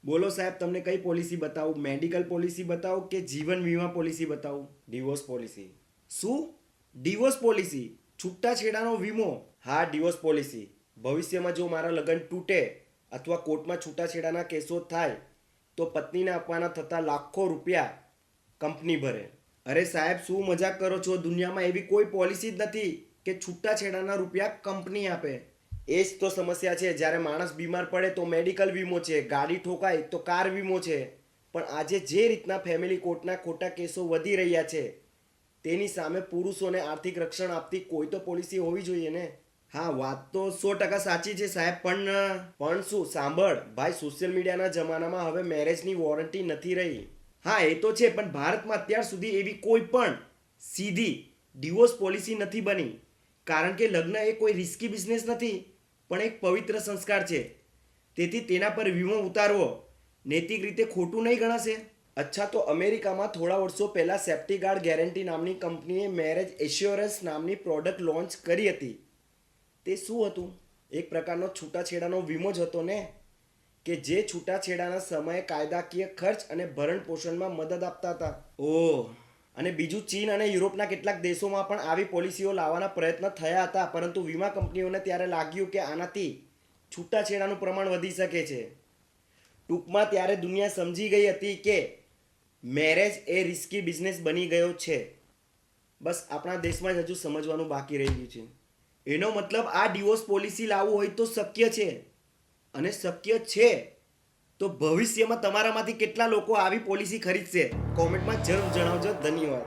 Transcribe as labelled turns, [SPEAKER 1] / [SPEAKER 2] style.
[SPEAKER 1] બોલો સાહેબ, તમને કઈ પોલિસી બતાવું? મેડિકલ પોલિસી બતાવું કે જીવન વીમા પોલિસી બતાવું? Divorce policy. શું? Divorce policy? છૂટાછેડાનો વીમો? હા, ડિવોર્સ પોલિસી. ભવિષ્યમાં જો મારા લગ્ન તૂટે અથવા કોર્ટમાં છૂટાછેડાના કેસો થાય તો પત્નીને આપવાના થતા લાખો રૂપિયા કંપની ભરે. અરે સાહેબ, શું મજાક કરો છો? દુનિયામાં એવી કોઈ પોલિસી જ નથી કે છૂટાછેડાના રૂપિયા કંપની આપે. એ જ તો સમસ્યા છે. જ્યારે માણસ બીમાર પડે તો મેડિકલ વીમો છે, ગાડી ઠોકાય તો કાર વીમો છે. પણ આજે જે રીતના ફેમિલી કોર્ટના ખોટા કેસો વધી રહ્યા છે તેની સામે પુરુષોને આર્થિક રક્ષણ આપતી કોઈ તો પોલિસી હોવી જોઈએ ને. હા, વાત તો 100% સાચી છે સાહેબ, પણ શું? સાંભળ ભાઈ, સોશિયલ મીડિયાના જમાનામાં હવે મેરેજની વોરંટી નથી રહી. હા, એ તો છે, પણ ભારતમાં અત્યાર સુધી એવી કોઈ પણ સીધી ડિવોર્સ પોલિસી નથી બની. કારણ કે લગ્ન એ કોઈ રિસ્કી બિઝનેસ નથી, પણ એક પવિત્ર સંસ્કાર છે. તેથી તેના પર વીમો ઉતારવો નૈતિક રીતે ખોટું નહીં ગણાશે. અચ્છા, તો અમેરિકામાં થોડા વર્ષો પહેલાં સેફ્ટી ગાર્ડ ગેરંટી નામની કંપનીએ મેરેજ એશ્યોરન્સ નામની પ્રોડક્ટ લોન્ચ કરી હતી. તે શું હતું? એક પ્રકારનો છૂટાછેડાનો વીમો જ હતો ને, કે જે છૂટાછેડાના સમયે કાયદાકીય ખર્ચ અને ભરણ પોષણમાં મદદ આપતા હતા. ઓહ, અને બીજું, ચીન અને યુરોપના કેટલાક દેશોમાં પણ આવી પોલિસીઓ લાવવાના પ્રયત્ન થયા હતા, પરંતુ વીમા કંપનીઓને ત્યારે લાગ્યું કે આનાથી છૂટાછેડાનું પ્રમાણ વધી શકે છે. ટૂંકમાં ત્યારે દુનિયા સમજી ગઈ હતી કે મેરેજ એ રિસ્કી બિઝનેસ બની ગયો છે. બસ આપણા દેશમાં જ હજુ સમજવાનું બાકી રહી ગયું છે. એનો મતલબ આ ડિવોર્સ પોલિસી લાવવું હોય તો શક્ય છે. અને શક્ય છે તો ભવિષ્યમાં તમારામાંથી કેટલા લોકો આવી પોલિસી ખરીદશે? કોમેન્ટમાં જરૂર જણાવજો. ધન્યવાદ.